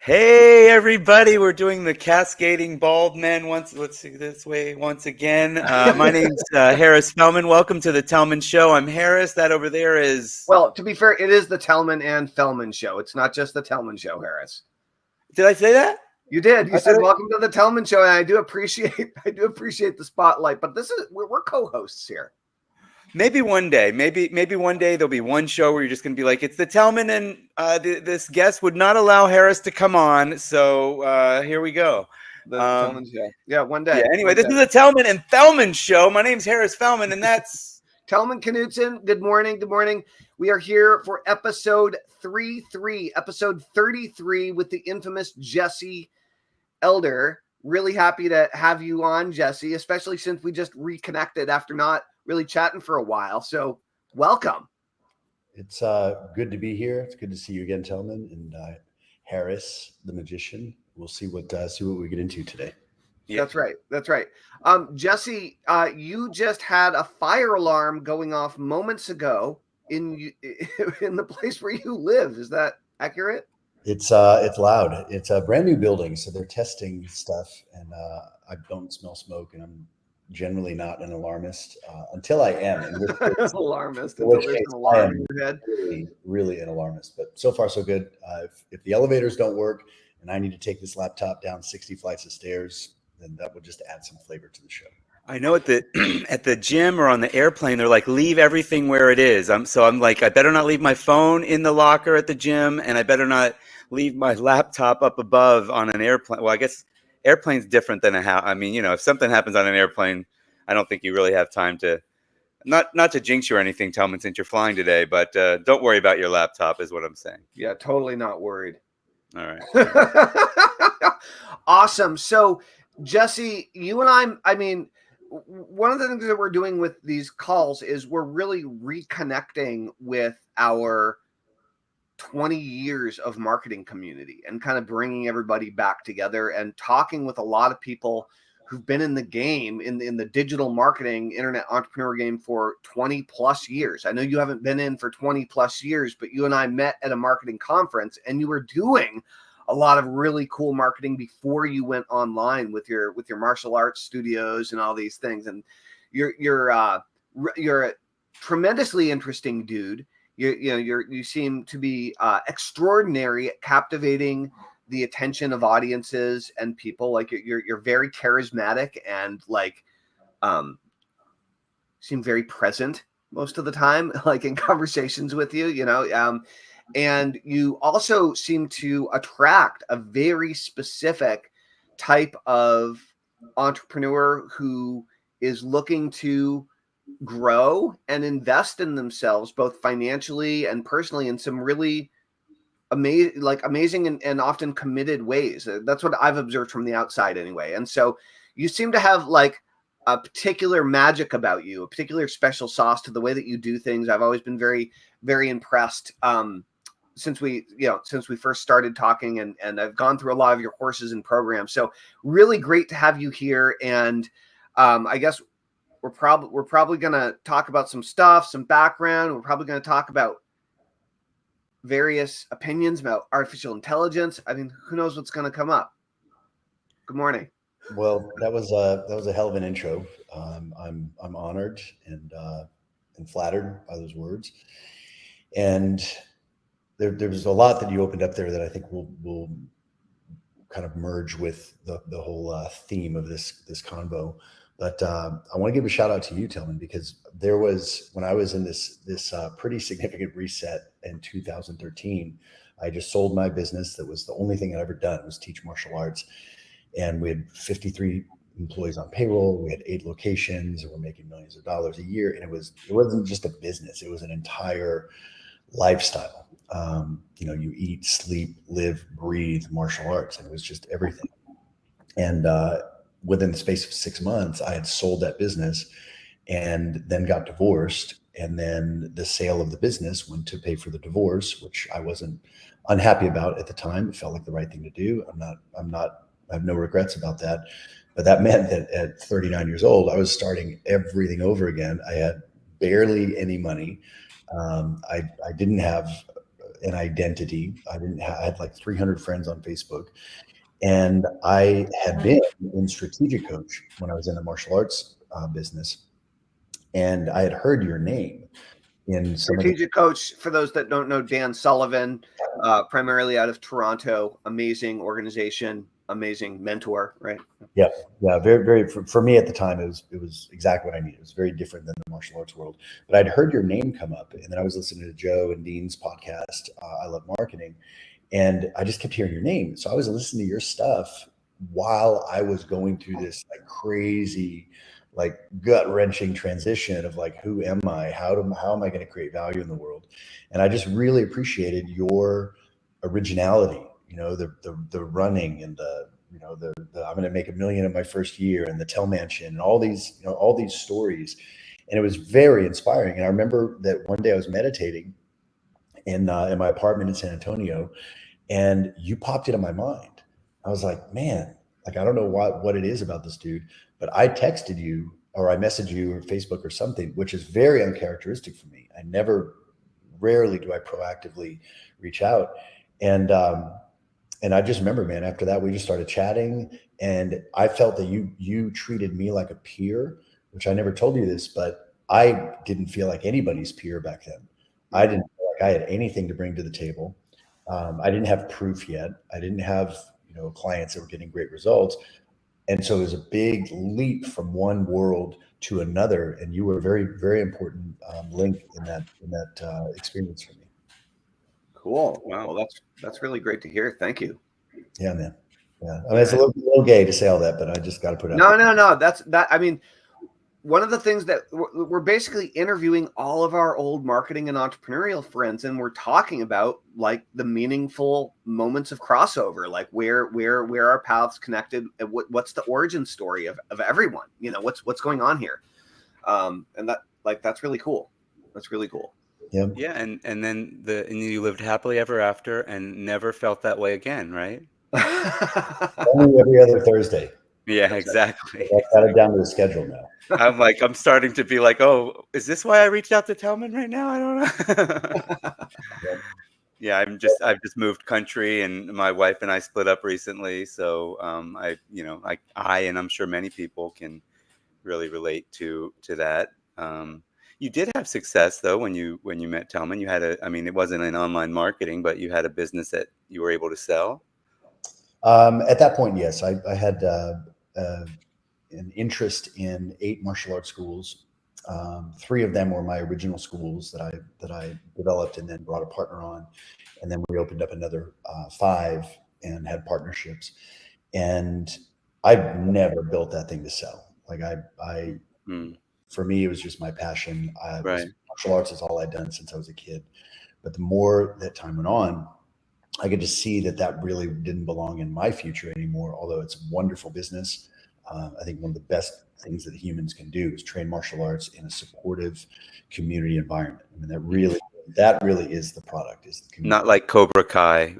Hey everybody, we're doing the cascading bald men let's see this way once again. My name's Harris Fellman. Welcome to the Tellman Show. I'm Harris. That over there is. Well, to be fair, it is the Tellman and Fellman Show. It's not just the Tellman Show, Harris. Did I say that? You did. You said welcome to the Tellman Show, and I do appreciate the spotlight. But we're co-hosts here. Maybe one day, maybe one day there'll be one show where you're just going to be like, it's the Tellman, and this guest would not allow Harris to come on, so here we go. The Tellman Show. Yeah, one day. Yeah. Anyway, this is the Tellman and Fellman Show. My name's Harris Fellman, and that's Tellman Knudsen. Good morning. Good morning. We are here for episode 33 with the infamous Jesse Elder. Really happy to have you on, Jesse, especially since we just reconnected after not really chatting for a while. So welcome. It's good to be here. It's good to see you again, Tellman, and Harris, the magician. We'll see what we get into today. Yeah. That's right. Jesse, you just had a fire alarm going off moments ago in the place where you live. Is that accurate? It's loud. It's a brand new building, so they're testing stuff, and I don't smell smoke, and I'm generally not an alarmist until I am. Alarmist. Really an alarmist, but so far so good. If the elevators don't work and I need to take this laptop down 60 flights of stairs, then that would just add some flavor to the show. I know at the gym or on the airplane, they're like, leave everything where it is. I'm like, I better not leave my phone in the locker at the gym, and I better not leave my laptop up above on an airplane. Well, I guess airplane's different than a house. I mean, if something happens on an airplane, I don't think you really have time to, not to jinx you or anything, Tellman, since you're flying today, but don't worry about your laptop is what I'm saying. Yeah, totally not worried. All right. Awesome. So, Jesse, you and I mean, one of the things that we're doing with these calls is we're really reconnecting with our 20 years of marketing community and kind of bringing everybody back together and talking with a lot of people who've been in the game, in the digital marketing internet entrepreneur game for 20 plus years. I know you haven't been in for 20 plus years, but you and I met at a marketing conference, and you were doing a lot of really cool marketing before you went online with your martial arts studios and all these things. And you're a tremendously interesting dude. You seem to be extraordinary at captivating the attention of audiences and people. Like you're very charismatic and seem very present most of the time, like in conversations with you, and you also seem to attract a very specific type of entrepreneur who is looking to grow and invest in themselves, both financially and personally, in some really amazing and often committed ways. That's what I've observed from the outside anyway. And so you seem to have like a particular magic about you, a particular special sauce to the way that you do things. I've always been very, very impressed since we first started talking, and I've gone through a lot of your courses and programs. So really great to have you here. And I guess we're probably going to talk about some stuff, some background. We're probably going to talk about various opinions about artificial intelligence. I mean, who knows what's going to come up? Good morning. Well, that was a hell of an intro. I'm honored and flattered by those words. And there was a lot that you opened up there that I think will kind of merge with the whole theme of this convo. But I want to give a shout out to you, Tellman, because there was, when I was in this pretty significant reset in 2013, I just sold my business. That was the only thing I'd ever done, was teach martial arts. And we had 53 employees on payroll. We had 8 locations, and we're making millions of dollars a year. And it wasn't just a business. It was an entire lifestyle. You eat, sleep, live, breathe martial arts. And it was just everything. And within the space of 6 months, I had sold that business and then got divorced. And then the sale of the business went to pay for the divorce, which I wasn't unhappy about at the time. It felt like the right thing to do. I have no regrets about that. But that meant that at 39 years old, I was starting everything over again. I had barely any money. I didn't have an identity. I had like 300 friends on Facebook, and I had been in strategic coach when I was in the martial arts business, and I had heard your name in some of the Strategic coach, for those that don't know, Dan Sullivan, primarily out of Toronto, amazing organization, amazing mentor, right? Yeah, very, very. For me at the time, it was exactly what I needed. It was very different than the martial arts world. But I'd heard your name come up, and then I was listening to Joe and Dean's podcast, I Love Marketing, and I just kept hearing your name. So I was listening to your stuff while I was going through this like crazy, like gut wrenching transition of like, who am I? How am I going to create value in the world? And I just really appreciated your originality. You know, the running and the I'm going to make $1 million in my first year, and the Tellman and all these stories. And it was very inspiring. And I remember that one day I was meditating in my apartment in San Antonio, and you popped into my mind. I was like, man, like, I don't know what it is about this dude, but I texted you or I messaged you or Facebook or something, which is very uncharacteristic for me. Rarely do I proactively reach out. And I just remember, man, after that, we just started chatting, and I felt that you treated me like a peer, which I never told you this, but I didn't feel like anybody's peer back then. I didn't feel like I had anything to bring to the table. I didn't have proof yet. I didn't have, clients that were getting great results. And so it was a big leap from one world to another. And you were a very, very important link in that experience for me. Cool. Wow. Well, that's really great to hear. Thank you. Yeah, man. Yeah. I mean, it's a little gay to say all that, but I just got to put it out. No. That's that. I mean, one of the things that we're basically interviewing all of our old marketing and entrepreneurial friends, and we're talking about like the meaningful moments of crossover, like where our paths connected, and what's the origin story of everyone. What's going on here, and that's really cool. That's really cool. Yeah. Yeah, and then you lived happily ever after and never felt that way again, right? Only every other Thursday. Yeah, exactly. I've got it down to the schedule now. I'm starting to be like, oh, is this why I reached out to Tellman right now? I don't know. Yeah, I've just moved country, and my wife and I split up recently. So I and I'm sure many people can really relate to that. You did have success though when you met Tellman. You had it wasn't in online marketing, but you had a business that you were able to sell. At that point, yes, I had an interest in 8 martial arts schools. 3 of them were my original schools that I developed and then brought a partner on, and then we opened up another 5 and had partnerships. And I've never built that thing to sell. Like for me, it was just my passion. Right. Martial arts is all I'd done since I was a kid. But the more that time went on, I could just see that really didn't belong in my future anymore, although it's a wonderful business. I think one of the best things that humans can do is train martial arts in a supportive community environment. I mean, that really is the product. Is the community. Not like Cobra Kai,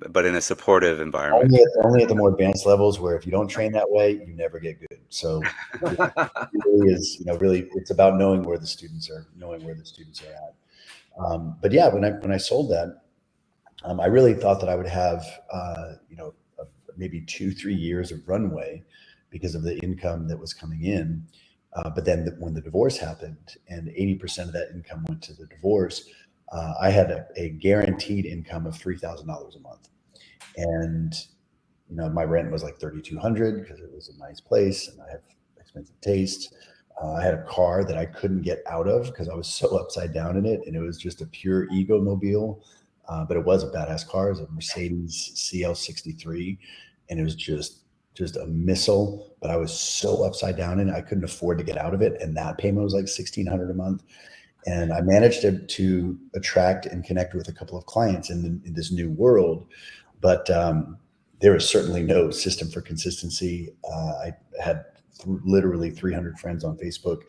but in a supportive environment. Only at the more advanced levels, where if you don't train that way, you never get good. So it really is, really, it's about knowing where the students are at. But yeah, when I sold that, I really thought that I would have, maybe 2-3 years of runway because of the income that was coming in. But then when the divorce happened and 80% of that income went to the divorce, I had a guaranteed income of $3,000 a month. And, my rent was like $3,200 because it was a nice place and I have expensive taste. I had a car that I couldn't get out of because I was so upside down in it. And it was just a pure ego mobile. But it was a badass car. It was a Mercedes CL63. And it was just a missile, but I was so upside down in it, I couldn't afford to get out of it. And that payment was like $1,600 a month. And I managed to attract and connect with a couple of clients in this new world. But there was certainly no system for consistency. I had literally 300 friends on Facebook.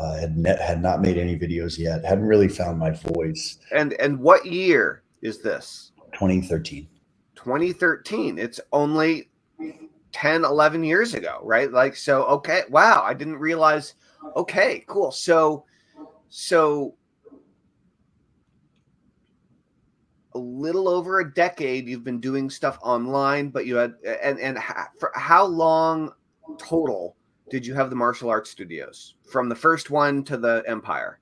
Had not made any videos yet. Hadn't really found my voice. And what year is this? 2013. 2013. It's only 10, 11 years ago, right? Like, so, okay. Wow. I didn't realize. Okay, cool. So a little over a decade you've been doing stuff online, but you had for how long total did you have the martial arts studios from the first one to the Empire?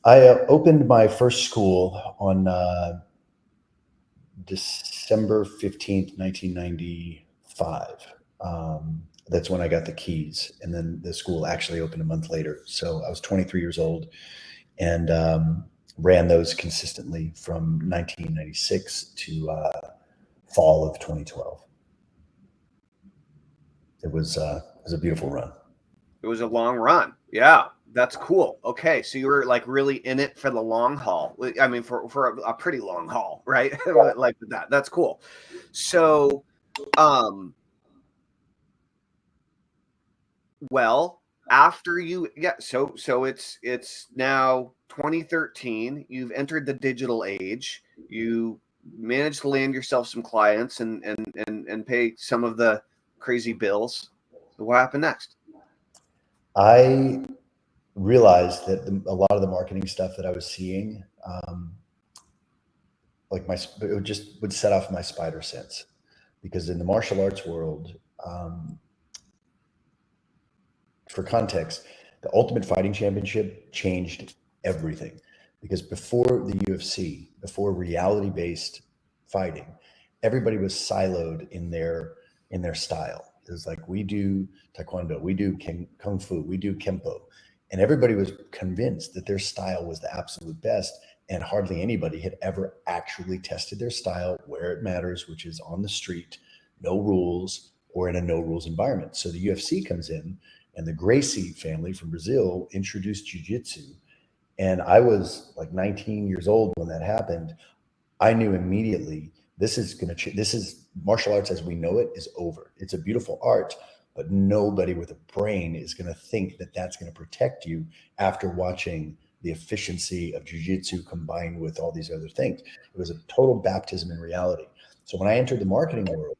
I opened my first school on December 15th, 1995. That's when I got the keys. And then the school actually opened a month later. So I was 23 years old and ran those consistently from 1996 to fall of 2012. It was a beautiful run. It was a long run. Yeah, that's cool. Okay, so you were like really in it for the long haul. I mean, for a pretty long haul, right? Like that. That's cool. So, well, after you, yeah. So it's now 2013. You've entered the digital age. You managed to land yourself some clients and pay some of the crazy bills. So what happened next? I realized that a lot of the marketing stuff that I was seeing, like it just would set off my spider sense, because in the martial arts world, for context, the Ultimate Fighting Championship changed everything, because before the UFC, before reality-based fighting, everybody was siloed in their style. It was like, we do taekwondo, we do kung fu, we do kempo, and everybody was convinced that their style was the absolute best, and hardly anybody had ever actually tested their style where it matters, which is on the street, no rules, or in a no rules environment. So the UFC comes in, and the Gracie family from Brazil introduced jiu-jitsu. And I was like 19 years old when that happened. I knew immediately, this is martial arts as we know it is over. It's a beautiful art, but nobody with a brain is going to think that that's going to protect you after watching the efficiency of jiu-jitsu combined with all these other things. It was a total baptism in reality. So when I entered the marketing world,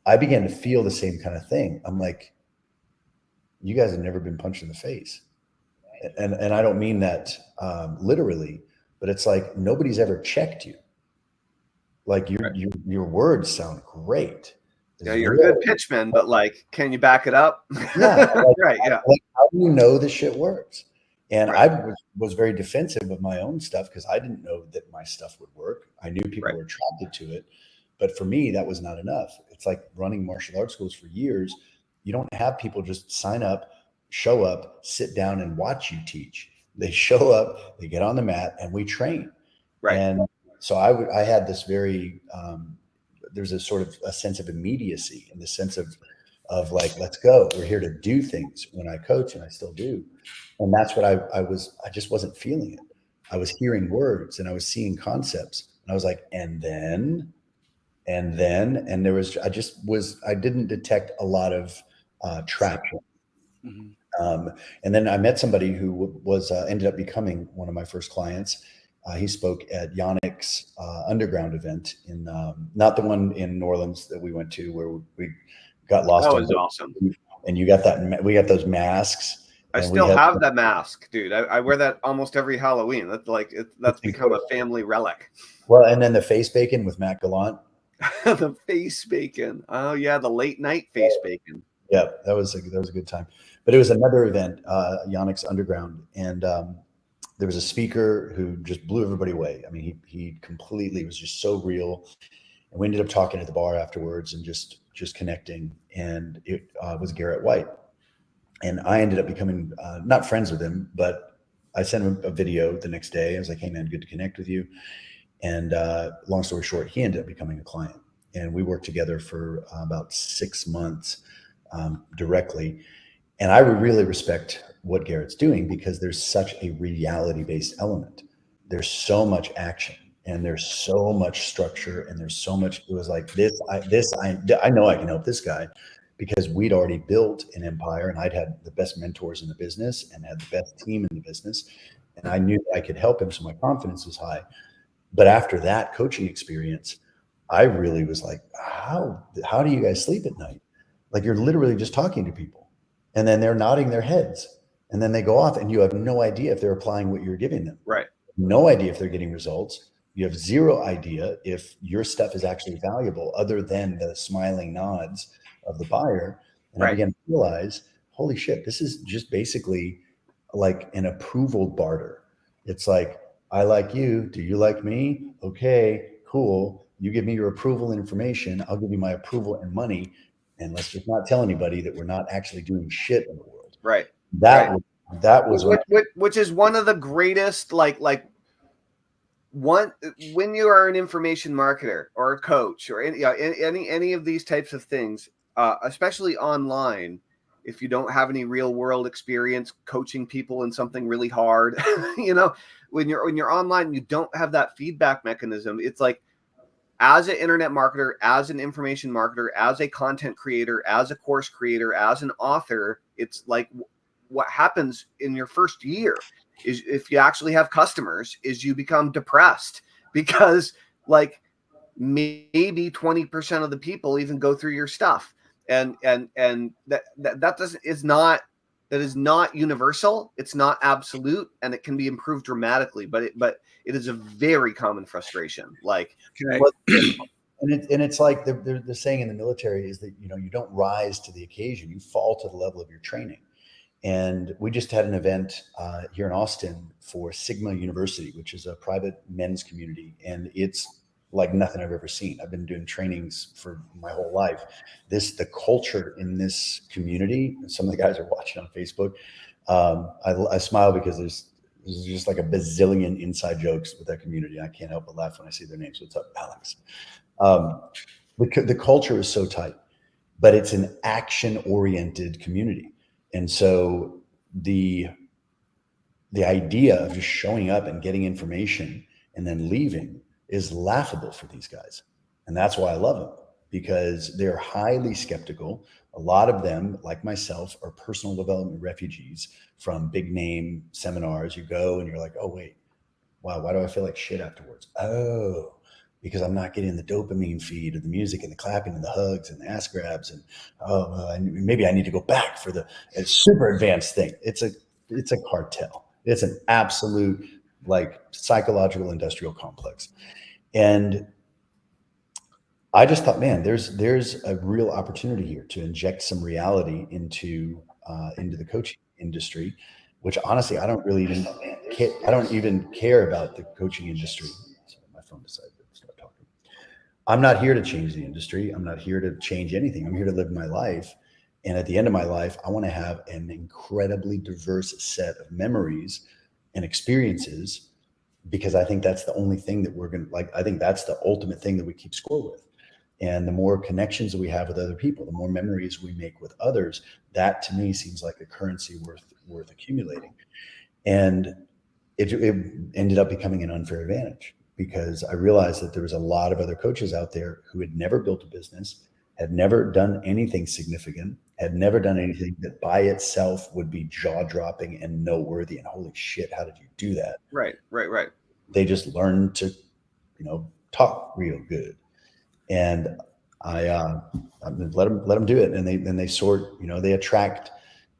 I began to feel the same kind of thing. I'm like, you guys have never been punched in the face. And I don't mean that literally, but it's like, nobody's ever checked you. Like your words sound great. Yeah, you're a good pitchman, but like, can you back it up? Yeah. Like, right. Yeah. Like, how do you know this shit works? And Right. I was very defensive of my own stuff because I didn't know that my stuff would work. I knew people were attracted to it, but for me, that was not enough. It's like running martial arts schools for years. You don't have people just sign up, show up, sit down and watch you teach. They show up, they get on the mat, and we train. Right. And so I had this very, there's a sort of a sense of immediacy and the sense of like, let's go. We're here to do things when I coach, and I still do. And that's what I just wasn't feeling it. I was hearing words and I was seeing concepts, and I was like, and then, and there was, I didn't detect a lot of traction. Mm-hmm. And then I met somebody who was ended up becoming one of my first clients. He spoke at Yannick's underground event in not the one in New Orleans that we went to, where we got lost. That was awesome. And you got that. We got those masks. I still have that mask, dude. I wear that almost every Halloween. That's like that's become a family relic. Well, and then the face bacon with Matt Gallant. The face bacon. Oh yeah, the late night face bacon. Yeah, that was a good time. But it was another event, Yannick's Underground, and there was a speaker who just blew everybody away. I mean, he completely was just so real, and we ended up talking at the bar afterwards and just connecting. And it was Garrett White, and I ended up becoming not friends with him, but I sent him a video the next day. I was like, "Hey man, good to connect with you." And long story short, he ended up becoming a client, and we worked together for about 6 months directly. And I really respect what Garrett's doing, because there's such a reality-based element. There's so much action, and there's so much structure, and there's so much. It was like I know I can help this guy, because we'd already built an empire, and I'd had the best mentors in the business and had the best team in the business, and I knew I could help him, so my confidence was high. But after that coaching experience, I really was like, how do you guys sleep at night? Like, you're literally just talking to people, and then they're nodding their heads, and then they go off, and you have no idea if they're applying what you're giving them. Right. No idea if they're getting results. You have zero idea if your stuff is actually valuable other than the smiling nods of the buyer. And I Right. began to realize, holy shit, this is just basically like an approval barter. It's like, I like you. Do you like me? Okay, cool. You give me your approval and information. I'll give you my approval and money. And let's just not tell anybody that we're not actually doing shit in the world. Right. That Right. was, that was when Which is one of the greatest, like one, when you are an information marketer or a coach or any of these types of things, especially online, if you don't have any real world experience coaching people in something really hard, when you're online, you don't have that feedback mechanism. It's like, as an internet marketer, as an information marketer, as a content creator, as a course creator, as an author, it's like what happens in your first year is, if you actually have customers, is you become depressed because, like, maybe 20% of the people even go through your stuff, and that doesn't is not that is not universal. It's not absolute, and it can be improved dramatically, but it is a very common frustration. Like, Well, and it's like the saying in the military is that you don't rise to the occasion, you fall to the level of your training. And we just had an event here in Austin for Sigma University, which is a private men's community, and it's like nothing I've ever seen. I've been doing trainings for my whole life. The culture in this community. Some of the guys are watching on Facebook. I smile because there's just like a bazillion inside jokes with that community. I can't help but laugh when I see their names. What's up, Alex? Um, the culture is so tight, but it's an action-oriented community, and so the idea of just showing up and getting information and then leaving is laughable for these guys, and that's why I love them, because they're highly skeptical. A lot of them, like myself, are personal development refugees from big name seminars. You go and you're like, oh wait, wow, why do I feel like shit afterwards? Oh, because I'm not getting the dopamine feed of the music and the clapping and the hugs and the ass grabs, and maybe I need to go back for the super advanced thing. It's a cartel. It's an absolute like psychological industrial complex, and I just thought, man, there's a real opportunity here to inject some reality into the coaching industry, which honestly I don't really even care. I don't even care about the coaching industry. So my phone decided to start talking. I'm not here to change the industry. I'm not here to change anything. I'm here to live my life. And at the end of my life, I want to have an incredibly diverse set of memories and experiences, because I think that's the only thing that we're going to like. I think that's the ultimate thing that we keep score with. And the more connections that we have with other people, the more memories we make with others, that to me seems like a currency worth accumulating. And it ended up becoming an unfair advantage, because I realized that there was a lot of other coaches out there who had never built a business, had never done anything significant, had never done anything that by itself would be jaw dropping and noteworthy. And holy shit, how did you do that? right. They just learned to, talk real good. And I let them do it, and they sort. They attract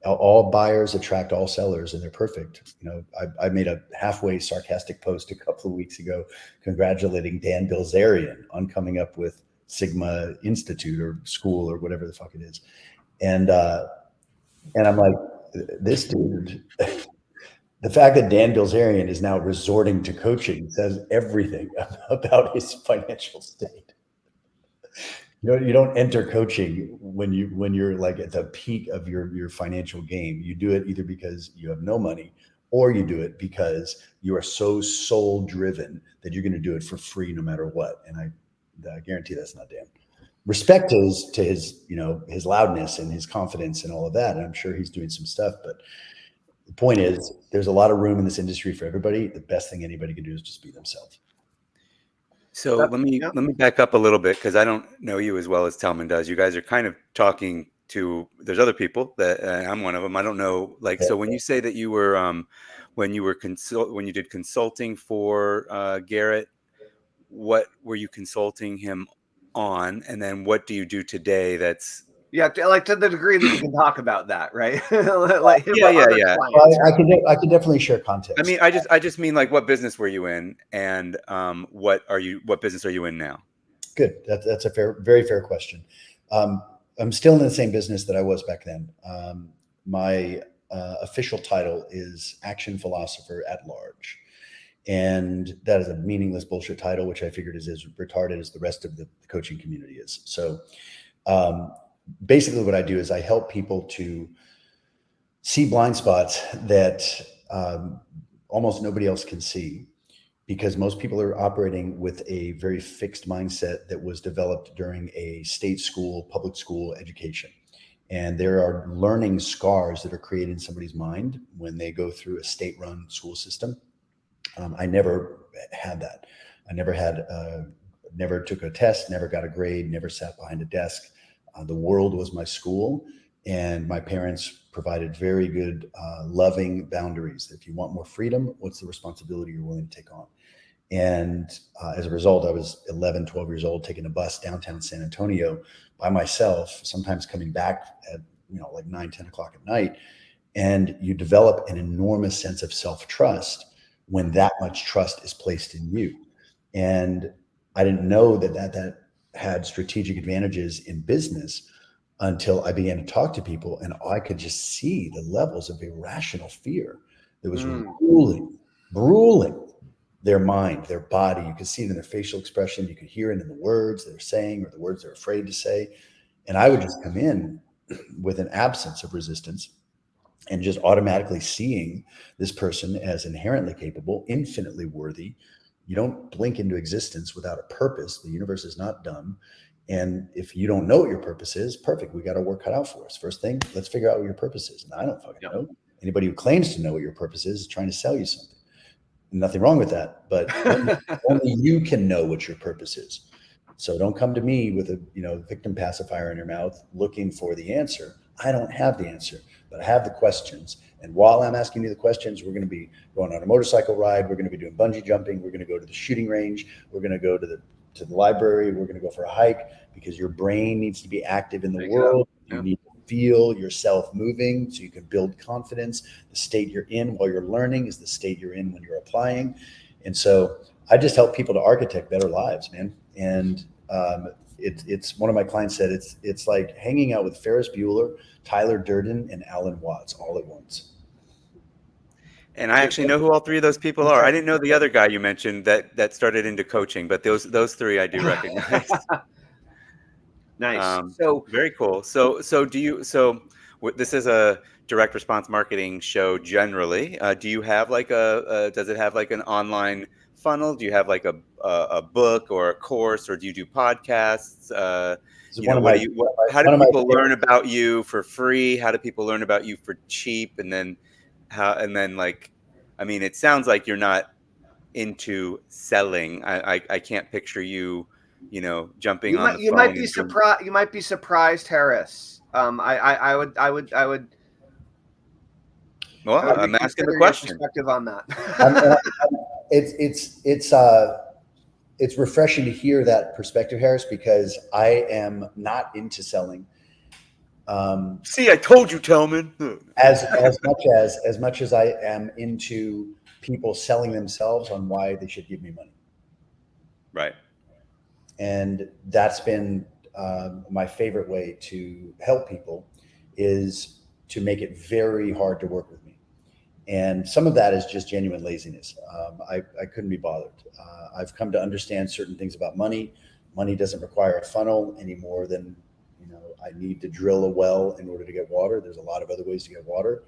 all buyers, attract all sellers, and they're perfect. I made a halfway sarcastic post a couple of weeks ago congratulating Dan Bilzerian on coming up with Sigma Institute or school or whatever the fuck it is, and I'm like, this dude. The fact that Dan Bilzerian is now resorting to coaching says everything about his financial state. You don't enter coaching when you're like at the peak of your financial game. You do it either because you have no money, or you do it because you are so soul driven that you're going to do it for free no matter what. And I guarantee that's not Dan. Respect to his his loudness and his confidence and all of that. And I'm sure he's doing some stuff, but the point is, there's a lot of room in this industry for everybody. The best thing anybody can do is just be themselves. So let me back up a little bit, because I don't know you as well as Tellman does. You guys are kind of talking to. There's other people that I'm one of them. I don't know. Like, so when you say that you were when you did consulting for Garrett, what were you consulting him on, and then what do you do today that's Yeah, to the degree that you can talk about that, right? Like Yeah. clients, I can definitely share context. I mean, I just mean like, what business were you in, and what business are you in now? Good. That's a very fair question. I'm still in the same business that I was back then. My official title is Action Philosopher at Large. And that is a meaningless bullshit title, which I figured is as retarded as the rest of the coaching community is. So basically what I do is I help people to see blind spots that almost nobody else can see, because most people are operating with a very fixed mindset that was developed during a state school, public school education. And there are learning scars that are created in somebody's mind when they go through a state-run school system. I never had that. I never took a test, never got a grade, never sat behind a desk. The world was my school, and my parents provided very good, loving boundaries. If you want more freedom, what's the responsibility you're willing to take on? And as a result, I was 11, 12 years old, taking a bus downtown San Antonio by myself, sometimes coming back at, like 9, 10 o'clock at night. And you develop an enormous sense of self-trust when that much trust is placed in you. And I didn't know that had strategic advantages in business until I began to talk to people, and I could just see the levels of irrational fear that was ruling their mind, their body. You could see it in their facial expression. You could hear it in the words they're saying or the words they're afraid to say. And I would just come in with an absence of resistance and just automatically seeing this person as inherently capable, infinitely worthy. You don't blink into existence without a purpose. The universe is not dumb. And if you don't know what your purpose is, perfect. We got our work cut out for us. First thing, let's figure out what your purpose is. And I don't fucking know. Anybody who claims to know what your purpose is trying to sell you something. Nothing wrong with that, but only you can know what your purpose is. So don't come to me with a victim pacifier in your mouth looking for the answer. I don't have the answer, but I have the questions. And while I'm asking you the questions, we're going to be going on a motorcycle ride. We're going to be doing bungee jumping. We're going to go to the shooting range. We're going to go to the library. We're going to go for a hike, because your brain needs to be active in the world. You need to feel yourself moving so you can build confidence. The state you're in while you're learning is the state you're in when you're applying. And so I just help people to architect better lives, man. And it's one of my clients said it's like hanging out with Ferris Bueller, Tyler Durden, and Alan Watts all at once. And I actually know who all three of those people are. I didn't know the other guy you mentioned that started into coaching, but those three I do recognize. Nice. So very cool. So this is a direct response marketing show generally. Do you have like does it have like an online funnel? Do you have like a book or a course, or do you do podcasts? How do people learn about you for free? How do people learn about you for cheap? And then I mean, it sounds like you're not into selling. I can't picture you, jumping on the phone. You might be surprised. You might be surprised, Harris. I would. Well, I'm asking the question. Perspective on that. It's refreshing to hear that perspective, Harris, because I am not into selling. See, I told you, Tellman. as much as I am into people selling themselves on why they should give me money. Right. And that's been my favorite way to help people, is to make it very hard to work with me. And some of that is just genuine laziness. I couldn't be bothered. I've come to understand certain things about money. Money doesn't require a funnel any more than, I need to drill a well in order to get water. There's a lot of other ways to get water.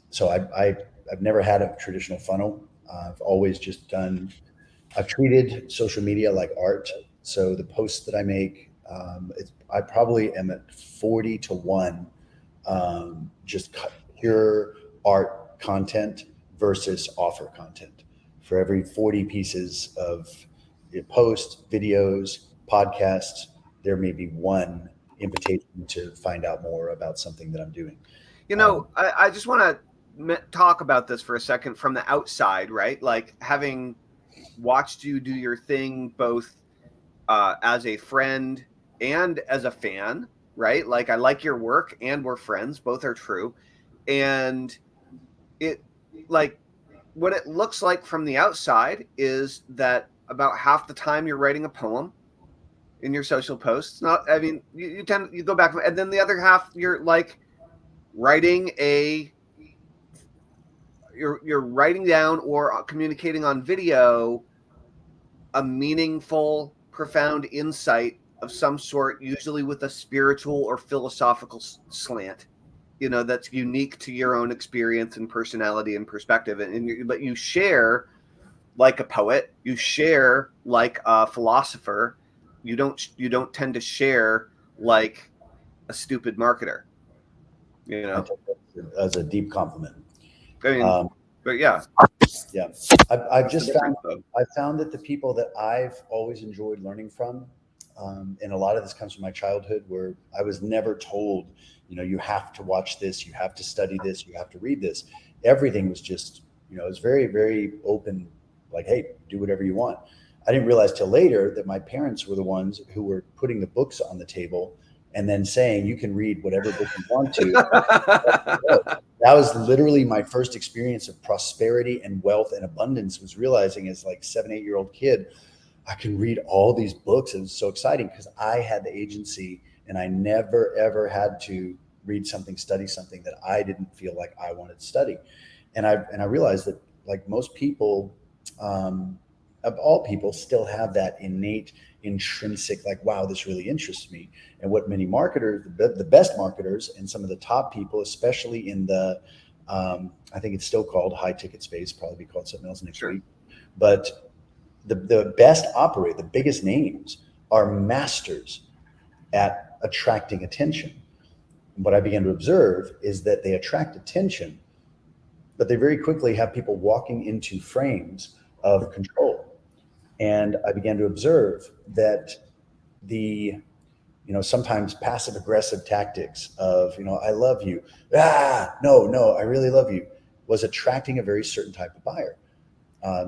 So I've never had a traditional funnel. I've always just I've treated social media like art. So the posts that I make, I probably am at 40-1, just pure art content versus offer content. For every 40 pieces of posts, videos, podcasts, there may be one invitation to find out more about something that I'm doing. I just want to talk about this for a second from the outside, right? Like, having watched you do your thing both as a friend and as a fan, right? Like, I like your work and we're friends. Both are true. And it, like, what it looks like from the outside is that about half the time you're writing a poem in your social posts. Not, I mean, you go back, and then the other half you're like writing you're writing down or communicating on video a meaningful, profound insight of some sort, usually with a spiritual or philosophical slant, that's unique to your own experience and personality and perspective. But you share like a poet, you share like a philosopher. You don't tend to share like a stupid marketer. I take that as a deep compliment. I mean, but yeah. I've just found that the people that I've always enjoyed learning from, and a lot of this comes from my childhood, where I was never told, you have to watch this, you have to study this, you have to read this. Everything was just, it was very, very open, like, hey, do whatever you want. I didn't realize till later that my parents were the ones who were putting the books on the table and then saying, you can read whatever book you want to. That was literally my first experience of prosperity and wealth and abundance, was realizing as like 7-8-year-old kid, I can read all these books. It was so exciting because I had the agency, and I never, ever had to read something, study something that I didn't feel like I wanted to study. And I realized that, like most people, of all people, still have that innate, intrinsic, like, wow, this really interests me. And what many marketers, the best marketers and some of the top people, especially in the, I think it's still called high ticket space, probably be called something else next week. But the best operate, the biggest names are masters at attracting attention. And what I began to observe is that they attract attention, but they very quickly have people walking into frames of control. And I began to observe that the, sometimes passive aggressive tactics of, I love you. No, I really love you, was attracting a very certain type of buyer.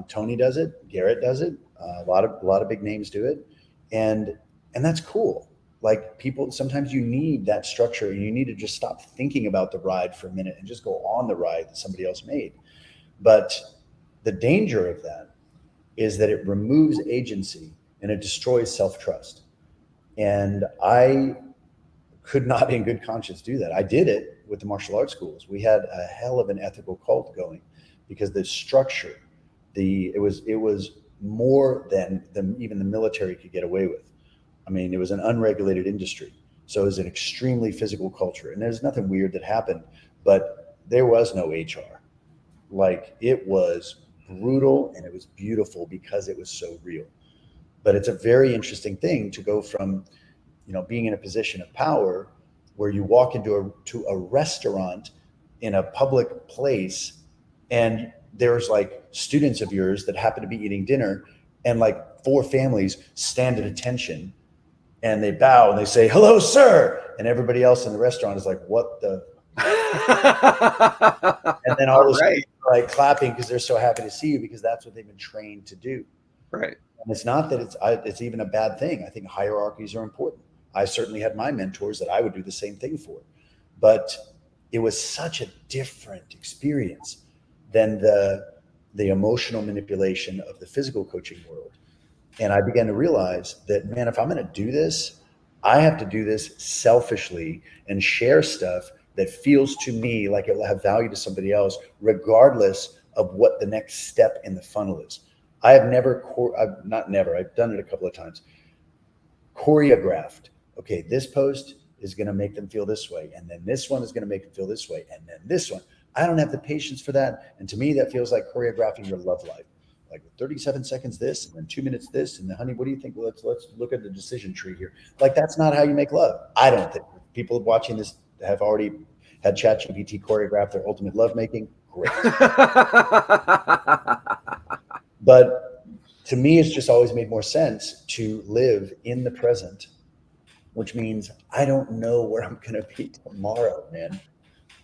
Tony does it. Garrett does it. A lot of big names do it. And that's cool. Like, people, sometimes you need that structure, and you need to just stop thinking about the ride for a minute and just go on the ride that somebody else made. But the danger of that is that it removes agency and it destroys self-trust. And I could not in good conscience do that. I did it with the martial arts schools. We had a hell of an ethical cult going, because the structure, it was more than even the military could get away with. I mean, it was an unregulated industry. So it was an extremely physical culture. And there's nothing weird that happened, but there was no HR. Like, it was brutal, and it was beautiful because it was so real. But it's a very interesting thing to go from, being in a position of power where you walk into a restaurant in a public place, and there's like students of yours that happen to be eating dinner, and like 4 families stand at attention, and they bow and they say, "Hello, sir," and everybody else in the restaurant is like, "What the?" And then all those people are like clapping because they're so happy to see you, because that's what they've been trained to do. Right. And it's not that it's even a bad thing. I think hierarchies are important. I certainly had my mentors that I would do the same thing for, but it was such a different experience than the emotional manipulation of the physical coaching world. And I began to realize that, man, if I'm going to do this, I have to do this selfishly and share stuff that feels to me like it will have value to somebody else, regardless of what the next step in the funnel is. I have never, I've done it a couple of times, choreographed. Okay, this post is going to make them feel this way, and then this one is going to make them feel this way, and then this one. I don't have the patience for that. And to me, that feels like choreographing your love life. Like 37 seconds this, and then 2 minutes this, and then, honey, what do you think? Let's look at the decision tree here. Like, that's not how you make love. I don't think. People watching this have already had ChatGPT choreograph their ultimate lovemaking. Great. But to me, it's just always made more sense to live in the present, which means I don't know where I'm going to be tomorrow, man.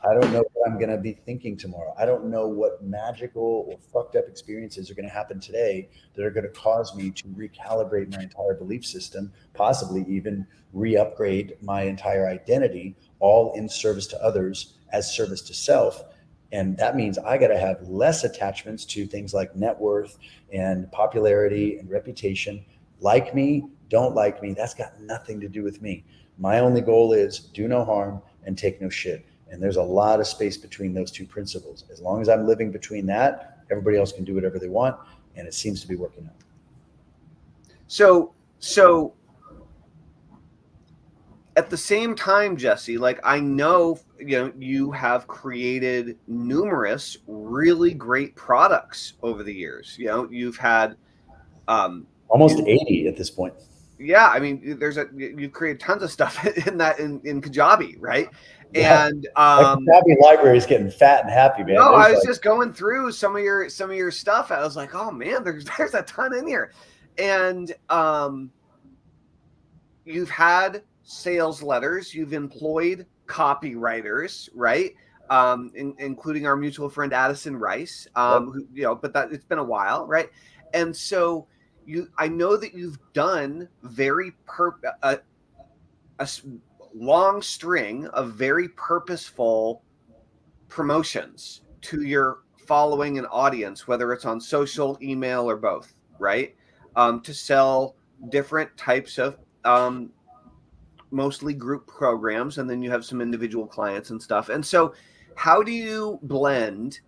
I don't know what I'm going to be thinking tomorrow. I don't know what magical or fucked up experiences are going to happen today that are going to cause me to recalibrate my entire belief system, possibly even re-upgrade my entire identity, all in service to others as service to self. And that means I got to have less attachments to things like net worth and popularity and reputation. Like me, don't like me. That's got nothing to do with me. My only goal is do no harm and take no shit. And there's a lot of space between those two principles. As long as I'm living between that, everybody else can do whatever they want. And it seems to be working out. So at the same time, Jesse, like I know, you have created numerous really great products over the years. You've had almost 80 at this point. Yeah, I mean, you created tons of stuff in Kajabi, right? Yeah. And Kajabi library is getting fat and happy, man. no, I was just going through some of your stuff. I was like, oh man, there's a ton in here, and you've had sales letters, you've employed copywriters, right? Including our mutual friend Addison Rice, who, but that it's been a while, right? And so I know that you've done a long string of very purposeful promotions to your following and audience, whether it's on social, email, or both, right? To sell different types of mostly group programs, and then you have some individual clients and stuff. And so how do you blend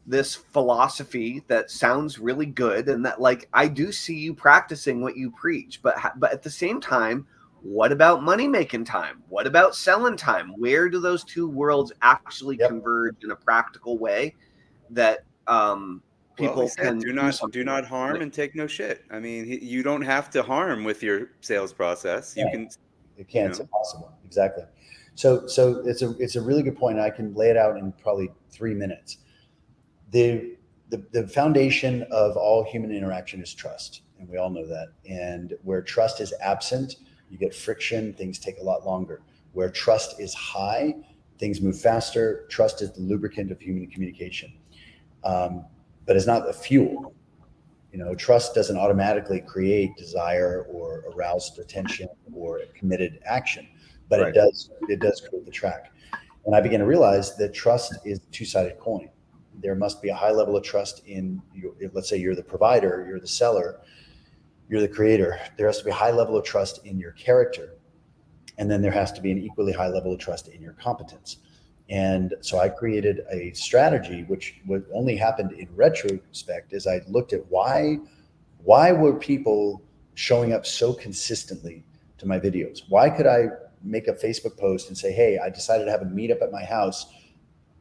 this philosophy that sounds really good, and that, like, I do see you practicing what you preach, but at the same time, what about money making time? What about selling time? Where do those two worlds actually converge in a practical way that people can do not harm and take no shit? I mean, you don't have to harm with your sales process. You can. It can't. It's impossible. Exactly. So it's a really good point. I can lay it out in probably 3 minutes. The foundation of all human interaction is trust, and we all know that. And where trust is absent, you get friction. Things take a lot longer. Where trust is high, things move faster. Trust is the lubricant of human communication, but it's not the fuel. Trust doesn't automatically create desire or aroused attention or committed action, but it does create the track. And I began to realize that trust is a two-sided coin. There must be a high level of trust in you. Let's say you're the provider, you're the seller, you're the creator. There has to be a high level of trust in your character. And then there has to be an equally high level of trust in your competence. And so I created a strategy, which only happened in retrospect, as I looked at why were people showing up so consistently to my videos? Why could I make a Facebook post and say, hey, I decided to have a meetup at my house.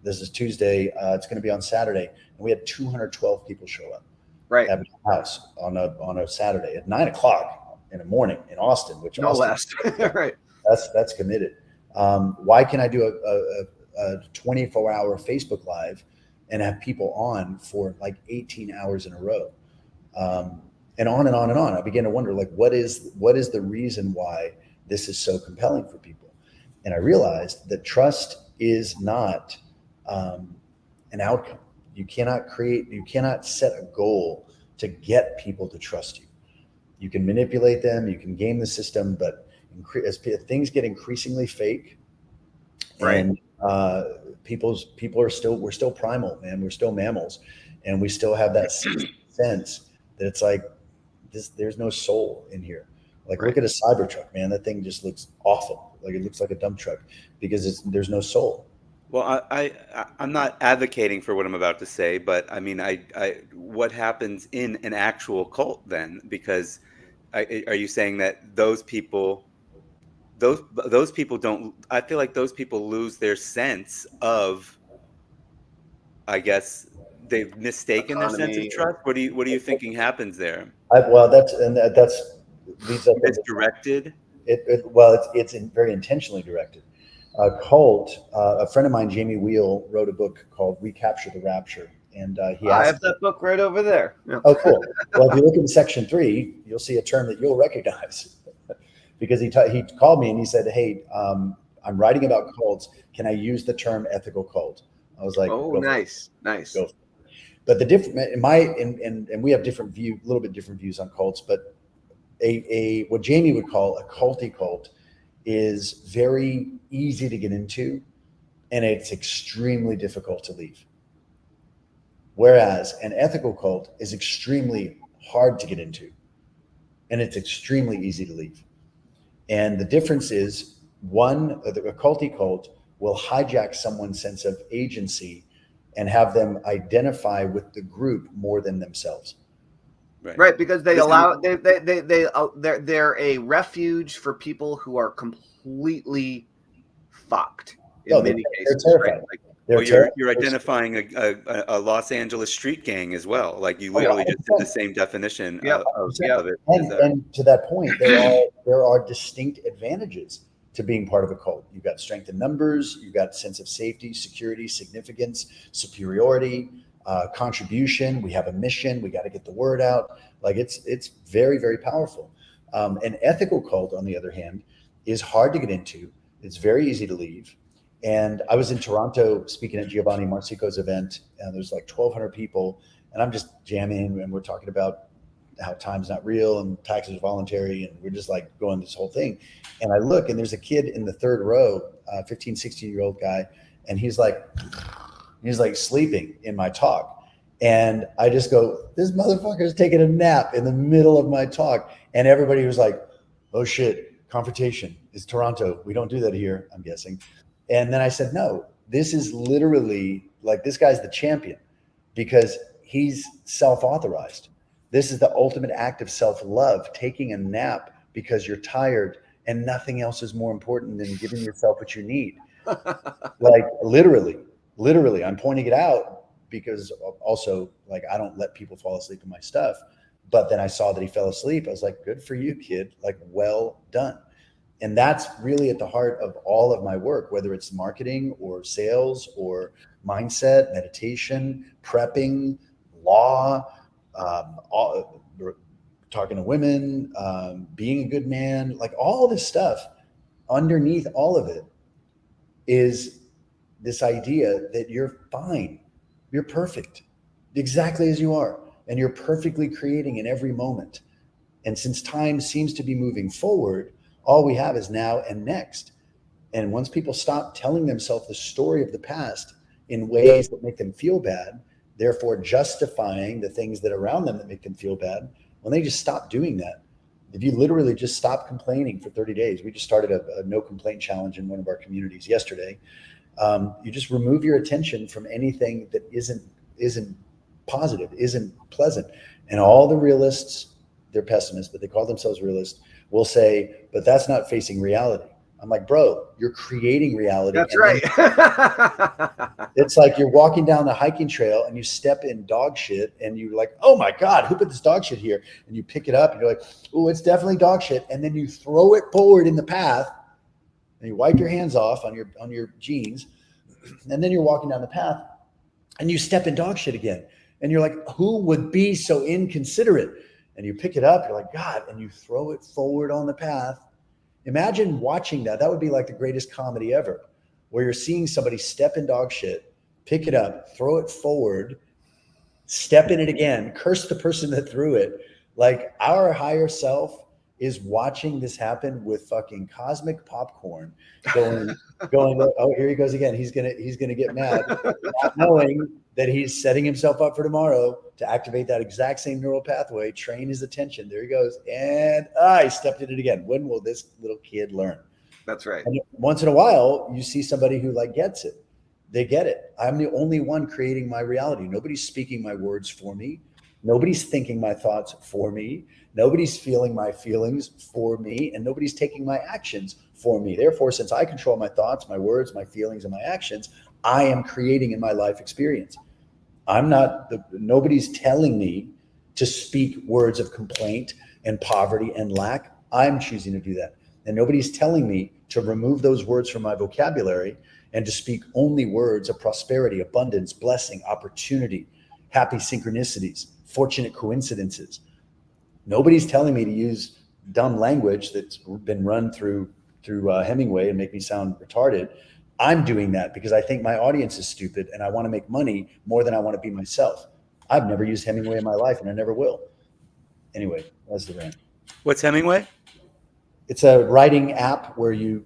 This is Tuesday. It's going to be on Saturday. And we had 212 people show up at my house on a Saturday at 9:00 in the morning in Austin, which no less. Right. That's committed. Why can I do a 24-hour Facebook Live and have people on for like 18 hours in a row? And on and on and on. I began to wonder, like, what is the reason why this is so compelling for people? And I realized that trust is not an outcome. You cannot set a goal to get people to trust you. You can manipulate them, you can game the system, but as things get increasingly fake, and we're still primal, man. We're still mammals, and we still have that sense that it's like there's no soul in here. Like, look at a Cybertruck, man. That thing just looks awful. Like, it looks like a dump truck because there's no soul. Well, I'm not advocating for what I'm about to say, but I mean, what happens in an actual cult then? Because are you saying that those people don't? I feel like those people lose their sense of, I guess they've mistaken their sense of trust. What are you thinking happens there? That's leads up. It's directed. It's very intentionally directed. A cult. A friend of mine, Jamie Wheel, wrote a book called "Recapture the Rapture," and I have that book right over there. Yeah. Oh, cool. Well, if you look in section 3, you'll see a term that you'll recognize because he called me and he said, "Hey, I'm writing about cults. Can I use the term ethical cult? I was like, oh, go for it. nice. Go for it. But the different, and we have different view, a little bit different views on cults, but what Jamie would call a culty cult is very easy to get into, and it's extremely difficult to leave. Whereas an ethical cult is extremely hard to get into, and it's extremely easy to leave. And the difference is a culty cult will hijack someone's sense of agency and have them identify with the group more than themselves. Right, because they're a refuge for people who are completely fucked in many cases. They're terrified. Right? You're identifying a Los Angeles street gang as well. Like you literally just did the same definition of it. And to that point, there are distinct advantages to being part of a cult. You've got strength in numbers, you've got sense of safety, security, significance, superiority, contribution. We have a mission. We got to get the word out. Like it's very, very powerful. An ethical cult, on the other hand, is hard to get into. It's very easy to leave. And I was in Toronto speaking at Giovanni Marsico's event, and there's like 1,200 people, and I'm just jamming, and we're talking about how time's not real and taxes are voluntary, and we're just like going this whole thing. And I look, and there's a kid in the third row, 15, 16-year-old guy, and he's like sleeping in my talk. And I just go, this motherfucker is taking a nap in the middle of my talk. And everybody was like, oh shit, confrontation. It's Toronto. We don't do that here, I'm guessing. And then I said, no, this is literally like, this guy's the champion because he's self-authorized. This is the ultimate act of self-love, taking a nap because you're tired and nothing else is more important than giving yourself what you need. Like literally, I'm pointing it out because also like, I don't let people fall asleep in my stuff. But then I saw that he fell asleep. I was like, good for you, kid. Like, well done. And that's really at the heart of all of my work, whether it's marketing or sales or mindset, meditation, prepping, law, talking to women, being a good man, like all this stuff. Underneath all of it is this idea that you're fine, you're perfect, exactly as you are, and you're perfectly creating in every moment. And since time seems to be moving forward, all we have is now and next. And once people stop telling themselves the story of the past in ways that make them feel bad, therefore justifying the things that are around them that make them feel bad, when they just stop doing that, if you literally just stop complaining for 30 days, we just started a no complaint challenge in one of our communities yesterday. You just remove your attention from anything that isn't positive, isn't pleasant. And all the realists, they're pessimists, but they call themselves realists, will say, but that's not facing reality. I'm like, bro, you're creating reality. That's right. It's like you're walking down the hiking trail and you step in dog shit and you're like, oh my God, who put this dog shit here? And you pick it up and you're like, oh, it's definitely dog shit. And then you throw it forward in the path and you wipe your hands off on your jeans. And then you're walking down the path and you step in dog shit again. And you're like, who would be so inconsiderate? And you pick it up, you're like, God, and you throw it forward on the path. Imagine watching that. That would be like the greatest comedy ever, where you're seeing somebody step in dog shit, pick it up, throw it forward, step in it again, curse the person that threw it. Like our higher self is watching this happen with fucking cosmic popcorn going, oh, here he goes again. He's gonna get mad, not knowing that he's setting himself up for tomorrow to activate that exact same neural pathway, train his attention. There he goes. And I stepped in it again. When will this little kid learn? That's right. And once in a while, you see somebody who like gets it. They get it. I'm the only one creating my reality. Nobody's speaking my words for me. Nobody's thinking my thoughts for me. Nobody's feeling my feelings for me. And nobody's taking my actions for me. Therefore, since I control my thoughts, my words, my feelings, and my actions, I am creating in my life experience. Nobody's telling me to speak words of complaint and poverty and lack. I'm choosing to do that. And nobody's telling me to remove those words from my vocabulary and to speak only words of prosperity, abundance, blessing, opportunity, happy synchronicities, fortunate coincidences. Nobody's telling me to use dumb language that's been run through Hemingway and make me sound retarded. I'm doing that because I think my audience is stupid and I want to make money more than I want to be myself. I've never used Hemingway in my life and I never will. Anyway, that's the rant. What's Hemingway? It's a writing app where you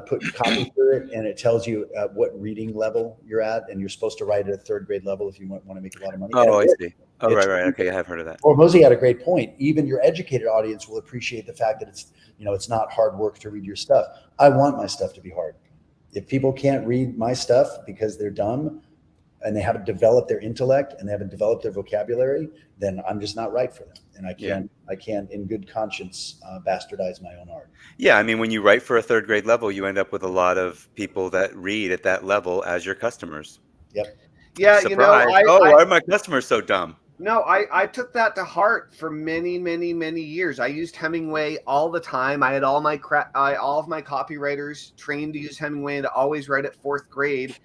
put copy through it and it tells you what reading level you're at, and you're supposed to write at a third grade level if you want to make a lot of money. Oh, I see. Oh, It's, right. Okay, I have heard of that. Or Mosey had a great point. Even your educated audience will appreciate the fact that it's not hard work to read your stuff. I want my stuff to be hard. If people can't read my stuff because they're dumb and they haven't developed their intellect and they haven't developed their vocabulary, then I'm just not right for them. And I can't in good conscience bastardize my own art. Yeah, I mean, when you write for a third grade level, you end up with a lot of people that read at that level as your customers. Yep. Yeah, Surprise. Why are my customers so dumb? No, I took that to heart for many, many, many years. I used Hemingway all the time. I had all of my copywriters trained to use Hemingway and to always write at fourth grade.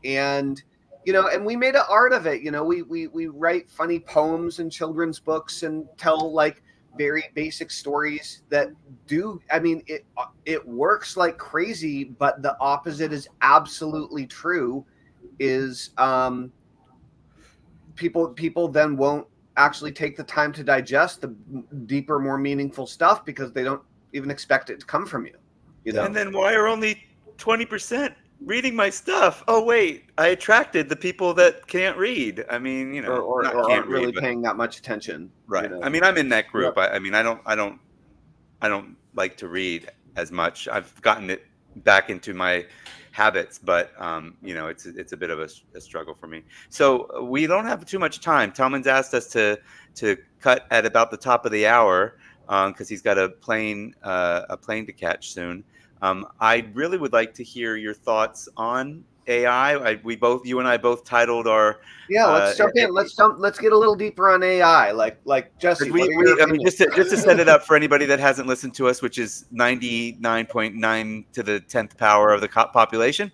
And and we made an art of it. We write funny poems and children's books and tell like very basic stories that do. I mean, it works like crazy, but the opposite is absolutely true. Is people then won't actually take the time to digest the deeper, more meaningful stuff because they don't even expect it to come from you. And then why are only 20% reading my stuff? Oh wait, I attracted the people that can't read. I mean, or can't aren't really read, paying that much attention. Right. I mean, I'm in that group. Yep. I mean, I don't like to read as much. I've gotten it back into my habits, but it's a bit of a struggle for me. So we don't have too much time. Tellman's asked us to cut at about the top of the hour because he's got a plane to catch soon. I really would like to hear your thoughts on AI. You and I both titled our let's jump in. Let's get a little deeper on AI. Like Jesse, just to set it up for anybody that hasn't listened to us, which is 99.9 to the 10th power of the population.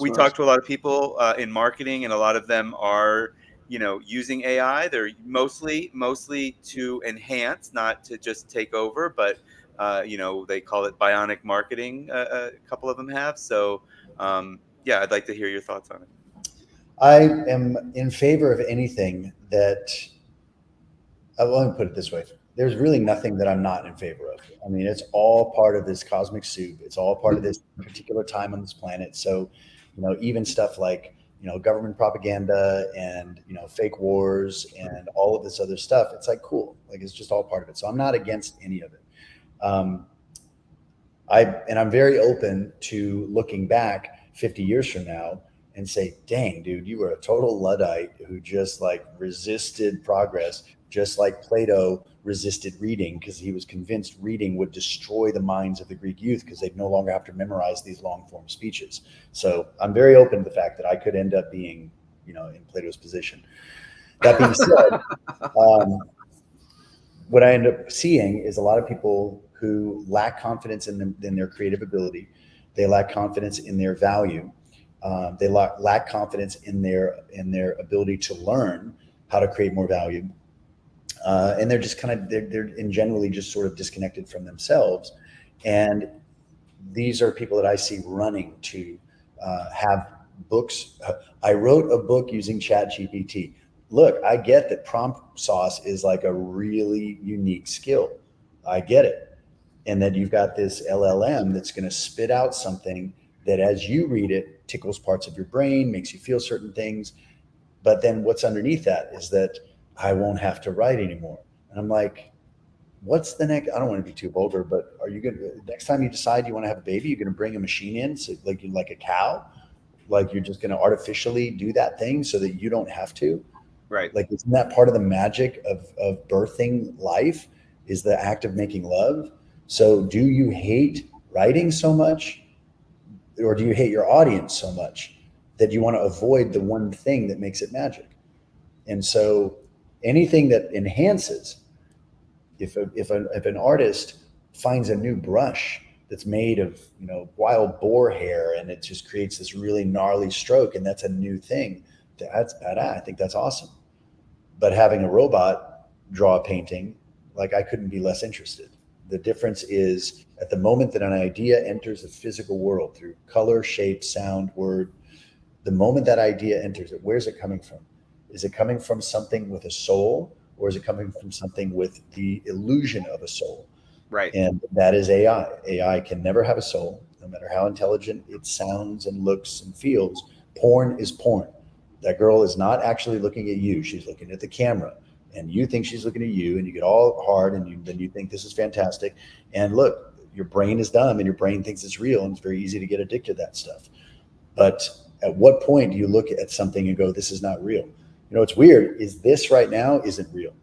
We talked to a lot of people in marketing, and a lot of them are using AI. They're mostly to enhance, not to just take over, but they call it bionic marketing. A couple of them have. So I'd like to hear your thoughts on it. I am in favor of anything that, let me put it this way. There's really nothing that I'm not in favor of. I mean, it's all part of this cosmic soup. It's all part of this particular time on this planet. So, even stuff like, government propaganda and, fake wars and all of this other stuff, it's like, cool. Like, it's just all part of it. So I'm not against any of it. I'm very open to looking back 50 years from now and say, dang, dude, you were a total Luddite who just like resisted progress, just like Plato resisted reading because he was convinced reading would destroy the minds of the Greek youth because they'd no longer have to memorize these long form speeches. So I'm very open to the fact that I could end up being, in Plato's position. That being said, what I end up seeing is a lot of people who lack confidence in their creative ability. They lack confidence in their value. They lack confidence in their ability to learn how to create more value. And they're just they're in generally just sort of disconnected from themselves. And these are people that I see running to have books. I wrote a book using ChatGPT. Look, I get that prompt sauce is like a really unique skill. I get it. And then you've got this LLM that's going to spit out something that as you read it, tickles parts of your brain, makes you feel certain things. But then what's underneath that is that I won't have to write anymore. And I'm like, what's the next? I don't want to be too vulgar, but are you going to, next time you decide you want to have a baby, you're going to bring a machine in, so like a cow? Like you're just going to artificially do that thing so that you don't have to? Right. Like, isn't that part of the magic of birthing life is the act of making love? So do you hate writing so much, or do you hate your audience so much that you want to avoid the one thing that makes it magic? And so anything that enhances, if an artist finds a new brush that's made of, wild boar hair and it just creates this really gnarly stroke, and that's a new thing, that's badass. I think that's awesome. But having a robot draw a painting, like, I couldn't be less interested. The difference is at the moment that an idea enters the physical world through color, shape, sound, word, the moment that idea enters it, where's it coming from? Is it coming from something with a soul, or is it coming from something with the illusion of a soul? Right. And that is AI. AI can never have a soul, no matter how intelligent it sounds and looks and feels. Porn is porn. That girl is not actually looking at you. She's looking at the camera. And you think she's looking at you, and you get all hard, and then you think this is fantastic. And look, your brain is dumb, and your brain thinks it's real, and it's very easy to get addicted to that stuff. But at what point do you look at something and go, this is not real? You know, what's weird is this right now isn't real.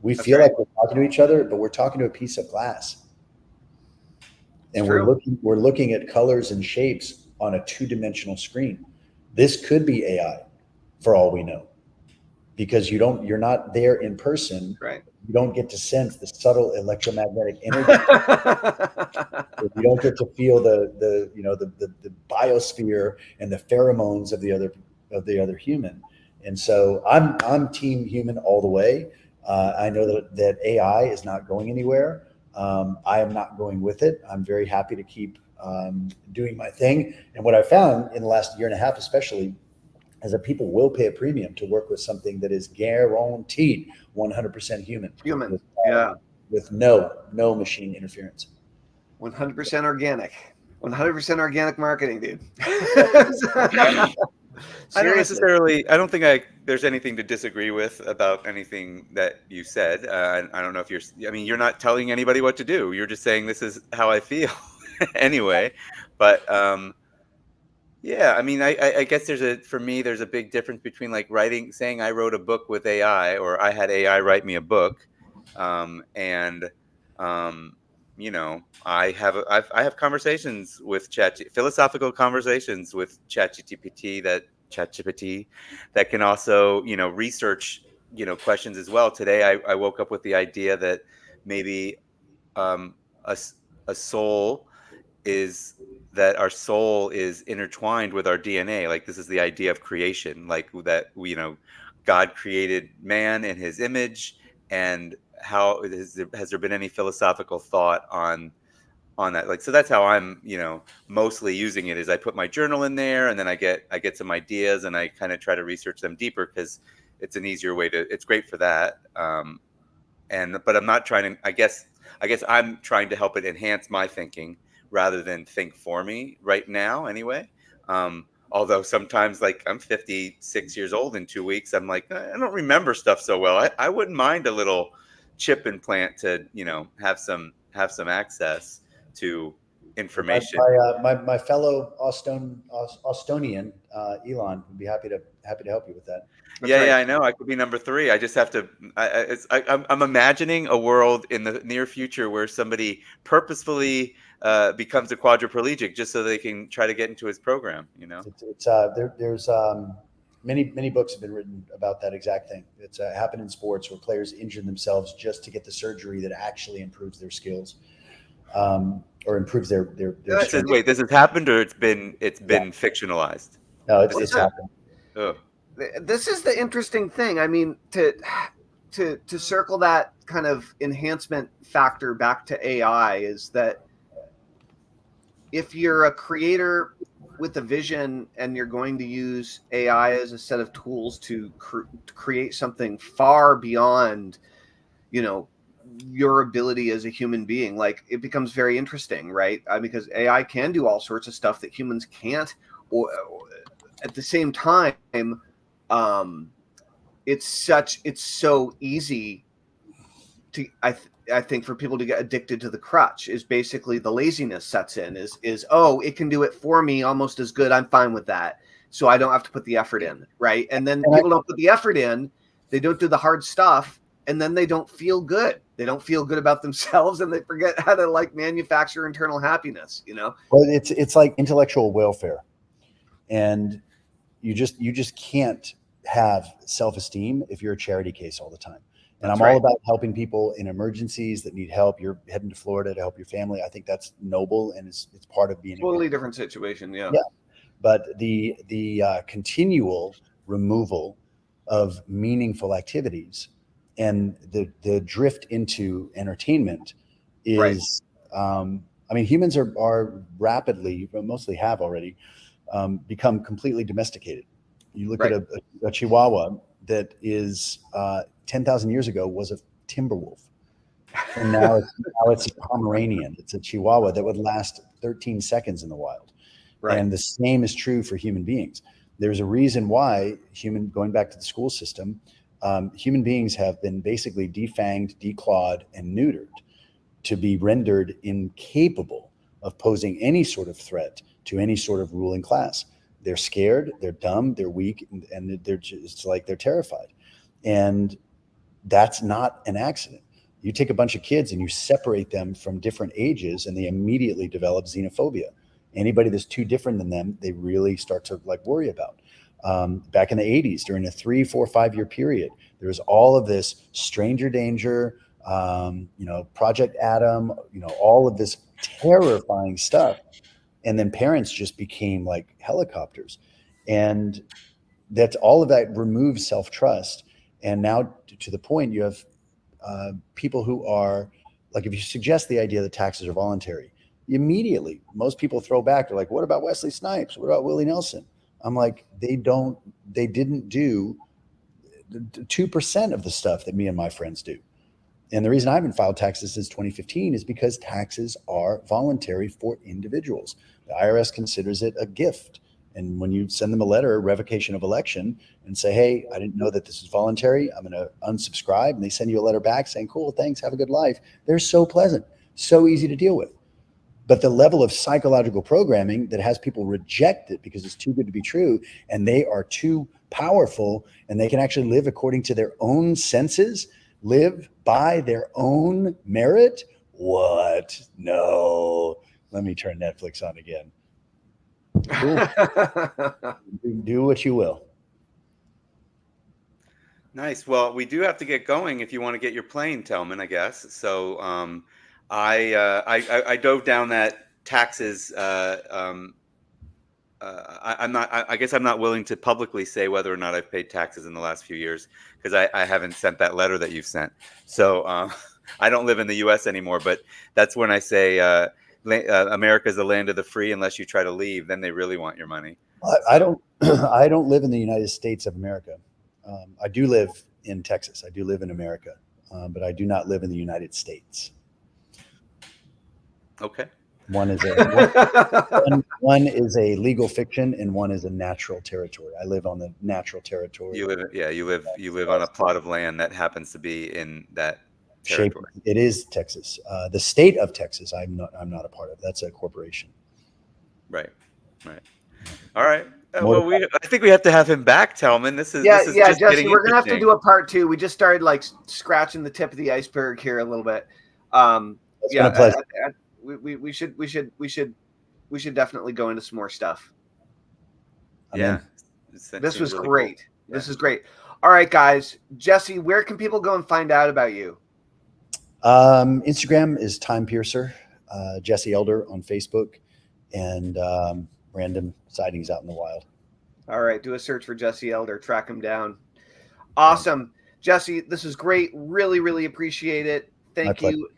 We That's feel right. like we're talking to each other, but we're talking to a piece of glass. And we're looking at colors and shapes on a two-dimensional screen. This could be AI for all we know, because you're not there in person. Right. You don't get to sense the subtle electromagnetic energy. You don't get to feel the biosphere and the pheromones of the other human. And so I'm team human all the way. I know that AI is not going anywhere. I am not going with it. I'm very happy to keep doing my thing. And what I found in the last year and a half, especially, is that people will pay a premium to work with something that is guaranteed 100% human. Human. With no machine interference. 100% organic. 100% organic marketing, dude. I don't think there's anything to disagree with about anything that you said. I don't know if you're not telling anybody what to do. You're just saying this is how I feel anyway. But yeah, I mean, I guess for me, there's a big difference between like saying I wrote a book with AI, or I had AI write me a book. And I have conversations with philosophical conversations with ChatGPT that can also, research, questions as well. Today, I woke up with the idea that maybe um, a, s- a soul is that our soul is intertwined with our DNA. Like, this is the idea of creation, like that, God created man in his image. And has there been any philosophical thought on that? Like, so that's how I'm, mostly using it, is I put my journal in there, and then I get some ideas, and I kind of try to research them deeper, because it's an easier way it's great for that. But I'm not trying to, I guess I'm trying to help it enhance my thinking rather than think for me right now anyway. Although sometimes, like, I'm 56 years old in 2 weeks, I'm like, I don't remember stuff so well. I wouldn't mind a little chip implant to, have some access to information. My fellow Austonian, Elon, would be happy to help you with that. Yeah, I know. I could be number three. I just have to. I'm imagining a world in the near future where somebody purposefully becomes a quadriplegic just so they can try to get into his program. There's many books have been written about that exact thing. It's happened in sports where players injure themselves just to get the surgery that actually improves their skills, or improves their strength. Wait, this has happened, or it's been fictionalized? No, it's happened. Ugh. This is the interesting thing. I mean, to circle that kind of enhancement factor back to AI, is that if you're a creator with a vision and you're going to use AI as a set of tools to create something far beyond, your ability as a human being, like, it becomes very interesting, right? Because AI can do all sorts of stuff that humans can't, or at the same time, it's so easy to, I think, for people to get addicted to the crutch. Is basically the laziness sets in, is oh, it can do it for me almost as good, I'm fine with that, so I don't have to put the effort in, right? And then people don't put the effort in, they don't do the hard stuff, and then they don't feel good. They don't feel good about themselves, and they forget how to, like, manufacture internal happiness, Well, it's like intellectual welfare, and you just can't have self-esteem if you're a charity case all the time. And I'm all about helping people in emergencies that need help. You're heading to Florida to help your family. I think that's noble, and it's part of being totally different situation. Yeah. But the continual removal of meaningful activities and the drift into entertainment is, I mean, humans are rapidly, mostly have already, become completely domesticated. You look at a Chihuahua that is 10,000 years ago was a timber wolf. And now it's a Pomeranian. It's a Chihuahua that would last 13 seconds in the wild. Right. And the same is true for human beings. There's a reason why going back to the school system, human beings have been basically defanged, declawed, and neutered to be rendered incapable of posing any sort of threat to any sort of ruling class. They're scared, they're dumb, they're weak, and they're just like they're terrified. And that's not an accident. You take a bunch of kids and you separate them from different ages, and they immediately develop xenophobia. Anybody that's too different than them, they really start to like worry about. Back in the 80s, during a 3, 4, 5-year period, there was all of this stranger danger, Project Adam, all of this terrifying stuff. And then parents just became like helicopters. And that's all of that removes self-trust. And now to the point, you have people who are like, if you suggest the idea that taxes are voluntary, immediately most people throw back. They're like, what about Wesley Snipes? What about Willie Nelson? I'm like, they didn't do 2% of the stuff that me and my friends do. And the reason I haven't filed taxes since 2015 is because taxes are voluntary for individuals. The IRS considers it a gift. And when you send them a letter, a revocation of election, and say, hey, I didn't know that this is voluntary, I'm going to unsubscribe, and they send you a letter back saying, cool, thanks, have a good life. They're so pleasant, so easy to deal with. But the level of psychological programming that has people reject it because it's too good to be true, and they are too powerful, and they can actually live according to their own senses, live by their own merit. What? No. Let me turn Netflix on again. Cool. Do what you will. Nice. Well, we do have to get going if you want to get your plane, Tellman, I guess. So I dove down that taxes. I guess I'm not willing to publicly say whether or not I've paid taxes in the last few years because I haven't sent that letter that you've sent. So I don't live in the U.S. anymore, but that's when I say America is the land of the free. Unless you try to leave, then they really want your money. I don't I don't live in the United States of America. I do live in Texas. I do live in America, but I do not live in the United States. Okay. One is a legal fiction, and one is a natural territory. I live on the natural territory. You live on a plot of land that happens to be in that territory. It is Texas. The state of Texas, I'm not a part of. That's a corporation. Right. All right. Well, I think we have to have him back, Tellman. This is just Jesse, we're gonna have to do a part 2. We just started like scratching the tip of the iceberg here a little bit. It's been a pleasure. We should definitely go into some more stuff. Yeah. This was great. Cool. Yeah. This is great. All right, guys. Jesse, where can people go and find out about you? Instagram is Time Piercer, Jesse Elder on Facebook, and random sightings out in the wild. All right. Do a search for Jesse Elder. Track him down. Awesome. Yeah. Jesse, this is great. Really, really appreciate it. Thank you,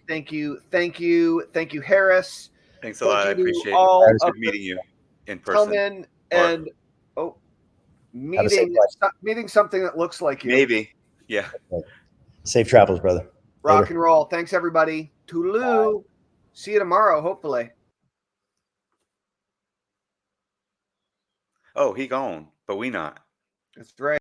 Harris. Thanks a lot. I appreciate it. Meeting you in person. Tellman and meeting something that looks like you. Maybe. Yeah. Safe travels, brother. Rock and roll. Thanks, everybody. Toodaloo. Bye. See you tomorrow, hopefully. Oh, he gone, but we not. That's right.